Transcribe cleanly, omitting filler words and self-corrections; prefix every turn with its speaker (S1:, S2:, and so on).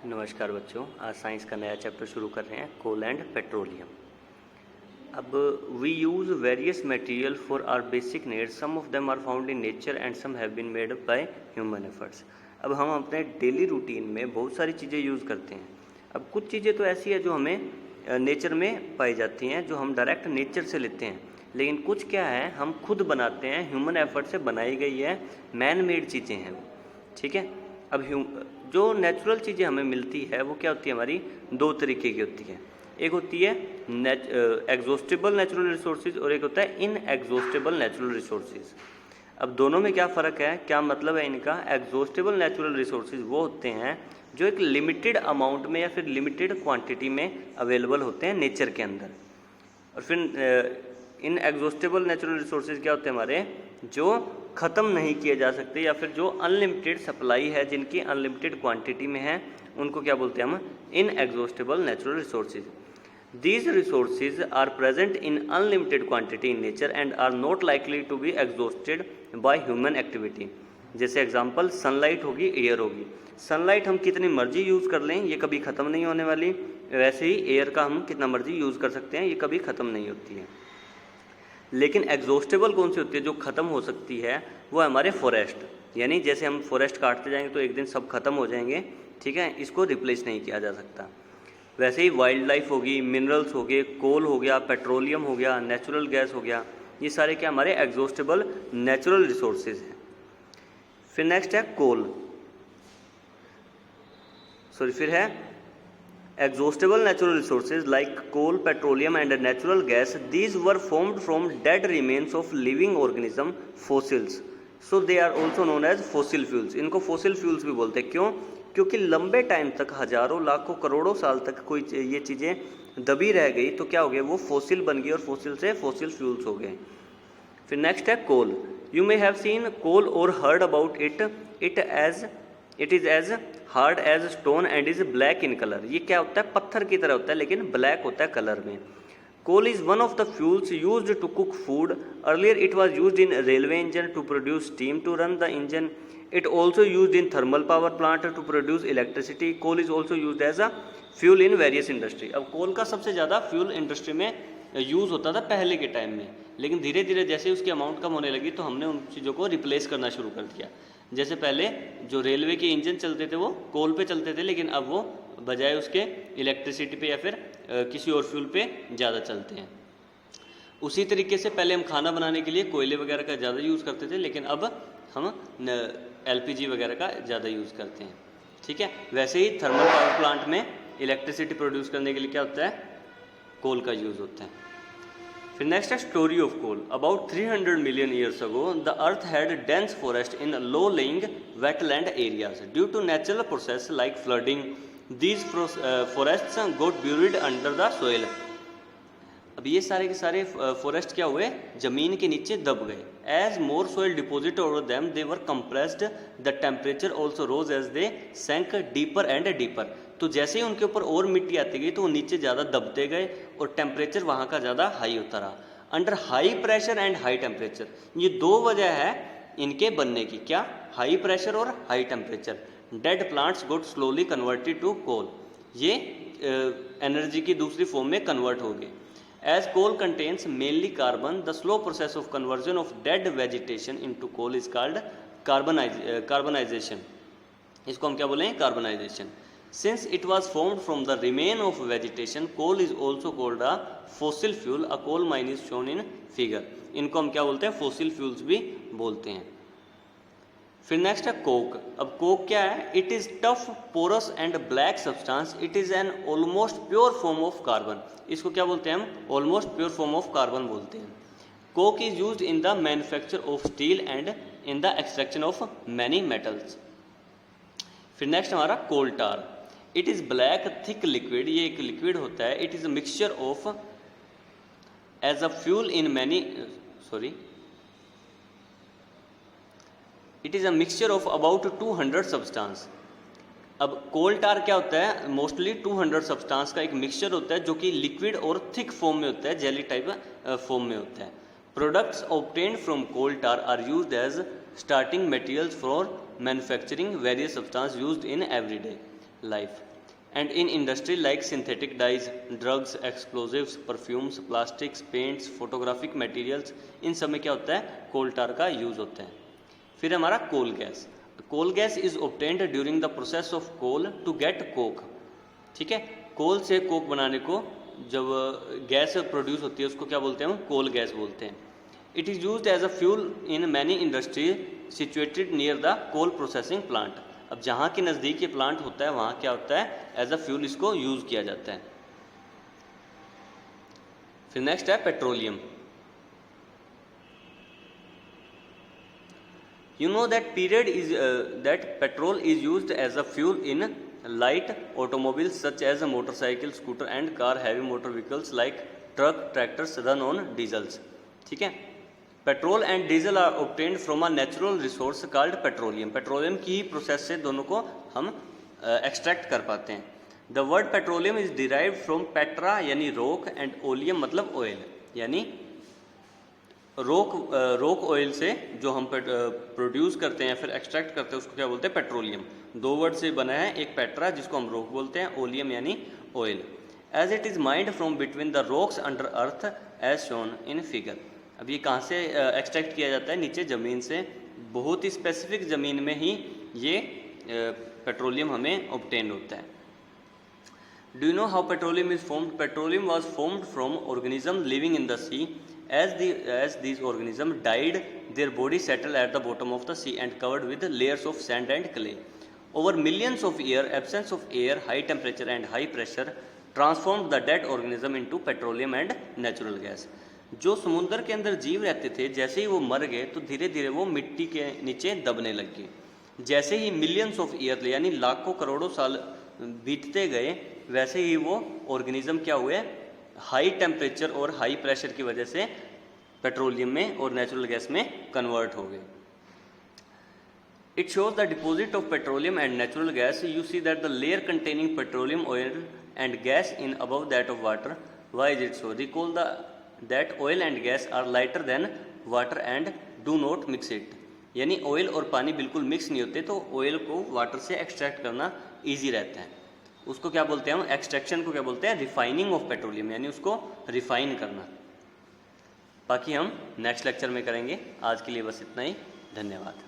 S1: नमस्कार बच्चों, आज साइंस का नया चैप्टर शुरू कर रहे हैं, कोल एंड पेट्रोलियम। अब we use various material for our basic needs, some of them are found in nature and some have been made by human efforts. अब हम अपने डेली रूटीन में बहुत सारी चीज़ें यूज़ करते हैं। अब कुछ चीज़ें तो ऐसी है जो हमें नेचर में पाई जाती हैं, जो हम डायरेक्ट नेचर से लेते हैं, लेकिन कुछ क्या है हम खुद बनाते हैं, ह्यूमन एफर्ट से बनाई गई है, मैन मेड चीज़ें हैं वो। ठीक है। अब जो नेचुरल चीज़ें हमें मिलती है वो क्या होती है, हमारी दो तरीके की होती है। एक होती है एग्जॉस्टेबल नेचुरल रिसोर्सेज और एक होता है इनएग्जॉस्टेबल नेचुरल रिसोर्सेज। अब दोनों में क्या फ़र्क है, क्या मतलब है इनका। एग्जॉस्टेबल नेचुरल रिसोर्सेज वो होते हैं जो एक लिमिटेड अमाउंट में या फिर लिमिटेड क्वांटिटी में अवेलेबल होते हैं नेचर के अंदर। और फिर इनएग्जॉस्टेबल नेचुरल रिसोर्सेज क्या होते हैं हमारे, जो ख़त्म नहीं किए जा सकते या फिर जो अनलिमिटेड सप्लाई है, जिनकी अनलिमिटेड क्वांटिटी में है, उनको क्या बोलते हैं हम, inexhaustible natural resources. These resources are present in unlimited quantity in nature and are not likely to be exhausted by human activity। जैसे एग्जांपल सनलाइट होगी, एयर होगी। सनलाइट हम कितनी मर्जी यूज़ कर लें, ये कभी ख़त्म नहीं होने वाली। वैसे ही एयर का हम कितना मर्जी यूज़ कर सकते हैं, ये कभी ख़त्म नहीं होती है। लेकिन एग्जॉस्टेबल कौन सी होती है, जो ख़त्म हो सकती है, वो है हमारे फॉरेस्ट। यानी जैसे हम फॉरेस्ट काटते जाएंगे तो एक दिन सब खत्म हो जाएंगे, ठीक है, इसको रिप्लेस नहीं किया जा सकता। वैसे ही वाइल्ड लाइफ होगी, मिनरल्स हो गए, कोल हो गया, पेट्रोलियम हो गया, नेचुरल गैस हो गया, ये सारे क्या हमारे एग्जॉस्टेबल नेचुरल रिसोर्सेज हैं। फिर नेक्स्ट है कोल, फिर है exhaustible natural resources like coal, petroleum and natural gas. These were formed from dead remains of living organism, fossils, so they are also known as fossil fuels। इनको fossil fuels भी बोलते हैं। क्यों? क्योंकि लंबे टाइम तक, हजारों लाखों करोड़ों साल तक कोई ये चीज़ें दबी रह गई तो क्या हो गया, वो फॉसिल बन गई और फॉसिल से फॉसिल फ्यूल्स हो गए। फिर नेक्स्ट है coal. You may have seen coal और heard about it is as hard as stone and is black in colour. ये क्या होता है, पत्थर की तरह होता है लेकिन ब्लैक होता है कलर में। Coal is one of the fuels used to cook food. Earlier it was used in railway engine to produce steam to run the engine. It also used in thermal power plant to produce electricity. Coal is also used as a fuel in various industry. अब coal का सबसे ज़्यादा fuel industry में use होता था पहले के time में, लेकिन धीरे धीरे जैसे उसकी अमाउंट कम होने लगी तो हमने उन चीज़ों को रिप्लेस करना शुरू कर दिया। जैसे पहले जो रेलवे के इंजन चलते थे वो कोल पे चलते थे, लेकिन अब वो बजाय उसके इलेक्ट्रिसिटी पे या फिर किसी और फ्यूल पे ज़्यादा चलते हैं। उसी तरीके से पहले हम खाना बनाने के लिए कोयले वगैरह का ज़्यादा यूज़ करते थे, लेकिन अब हम LPG वगैरह का ज़्यादा यूज़ करते हैं। ठीक है। वैसे ही थर्मल पावर प्लांट में इलेक्ट्रिसिटी प्रोड्यूस करने के लिए क्या होता है, कोल का यूज़ होता है। फिर नेक्स्ट है story of coal. About 300 million years ago the earth had dense forest in low lying wetland areas due to natural process like flooding. These forests got buried under the soil. अब ये सारे के सारे forest क्या हुए, ज़मीन के नीचे दब गए। As more soil deposit over them they were compressed. The temperature also rose as they sank deeper and deeper. तो जैसे ही उनके ऊपर और मिट्टी आती गई तो वो नीचे ज़्यादा दबते गए और टेम्परेचर वहाँ का ज़्यादा हाई होता रहा। Under high pressure and high temperature, ये दो वजह है इनके बनने की। क्या? हाई प्रेशर और high temperature. Dead plants got slowly converted to coal. ये एनर्जी की दूसरी फॉर्म में कन्वर्ट हो गए। As coal contains mainly carbon, the slow process of conversion of dead vegetation into coal is called carbonization। इसको हम क्या बोलें, carbonization. Since it was formed from the remain of vegetation, coal is also called a fossil fuel। A coal mine is shown in figure। इनको हम क्या बोलते हैं, fossil fuels भी बोलते हैं। फिर नेक्स्ट है कोक। अब कोक क्या है, it is tough porous and black substance. It is an almost pure form of carbon. इसको क्या बोलते हैं हम, almost pure form of carbon बोलते हैं। Coke is used in the manufacture of steel and in the extraction of many metals. फिर next हमारा coal tar. It is black thick liquid. ये एक लिक्विड होता है। It is a mixture of as a fuel in many it is a mixture of about 200 substance. अब कोल टार क्या होता है, मोस्टली 200 सब्सटेंस का एक मिक्सचर होता है जो कि लिक्विड और थिक फॉर्म में होता है, जेली टाइप फॉर्म में होता है। Products obtained from coal tar are used as starting materials for manufacturing various substance used in everyday life. And in industry like synthetic dyes, drugs, explosives, perfumes, plastics, paints, photographic materials, इन सब में क्या होता है, कोल टार का use होता है। फिर हमारा coal gas. Coal gas is obtained during the process of coal to get coke. ठीक है, कोल से कोक बनाने को जब गैस प्रोड्यूस होती है उसको क्या बोलते हैं, हम कोल गैस बोलते हैं। It is used as a fuel in many industry situated near the coal processing plant. अब जहाँ के नज़दीक ये प्लांट होता है वहाँ क्या होता है, एज अ फ्यूल इसको यूज़ किया जाता है। फिर नेक्स्ट है petroleum. You know that period is that petrol is used as a fuel in light automobiles such as a motorcycle, scooter and car. Heavy motor vehicles like truck, tractors run on diesels. ठीक है, petrol and diesel are obtained from a natural resource called petroleum. Petroleum की process से दोनों को हम extract कर पाते हैं। The word petroleum is derived from petra यानी रोक एंड ओलियम मतलब ऑयल, यानी रोक ऑयल से जो हम प्रोड्यूस करते हैं फिर एक्सट्रैक्ट करते हैं उसको क्या बोलते हैं, पेट्रोलियम। दो वर्ड से बना है, एक पेट्रा जिसको हम रोक बोलते हैं, ओलियम यानी oil. As it is mined from between the rocks under earth as shown in figure. अब ये कहाँ से एक्सट्रैक्ट किया जाता है, नीचे ज़मीन से, बहुत ही स्पेसिफिक ज़मीन में ही ये पेट्रोलियम हमें ऑब्टेन होता है। Do you know how petroleum is formed? Petroleum was formed from organisms living in the sea. As these organisms died, their body settled at the bottom of the sea and covered with layers of sand and clay. Over millions of years, absence of air, high temperature and high pressure transformed the dead organism into petroleum and natural gas. जो समुद्र के अंदर जीव रहते थे, जैसे ही वो मर गए तो धीरे धीरे वो मिट्टी के नीचे दबने लग गए। जैसे ही मिलियंस ऑफ ईयर यानी लाखों करोड़ों साल बीतते गए, वैसे ही वो ऑर्गेनिज्म क्या हुए, हाई टेम्परेचर और हाई प्रेशर की वजह से पेट्रोलियम में और नेचुरल गैस में कन्वर्ट हो गए। It shows the deposit of petroleum and natural gas. You see that the layer containing petroleum oil and gas in above that of water. Why is it so? Recall that oil and gas are lighter than water and do not mix it. यानी oil और पानी बिल्कुल mix नहीं होते, तो oil को water से extract करना ईजी रहता है। उसको क्या बोलते हैं हम, एक्सट्रैक्शन को क्या बोलते हैं, रिफाइनिंग ऑफ पेट्रोलियम, यानी उसको रिफाइन करना। बाकी हम नेक्स्ट लेक्चर में करेंगे। आज के लिए बस इतना ही, धन्यवाद।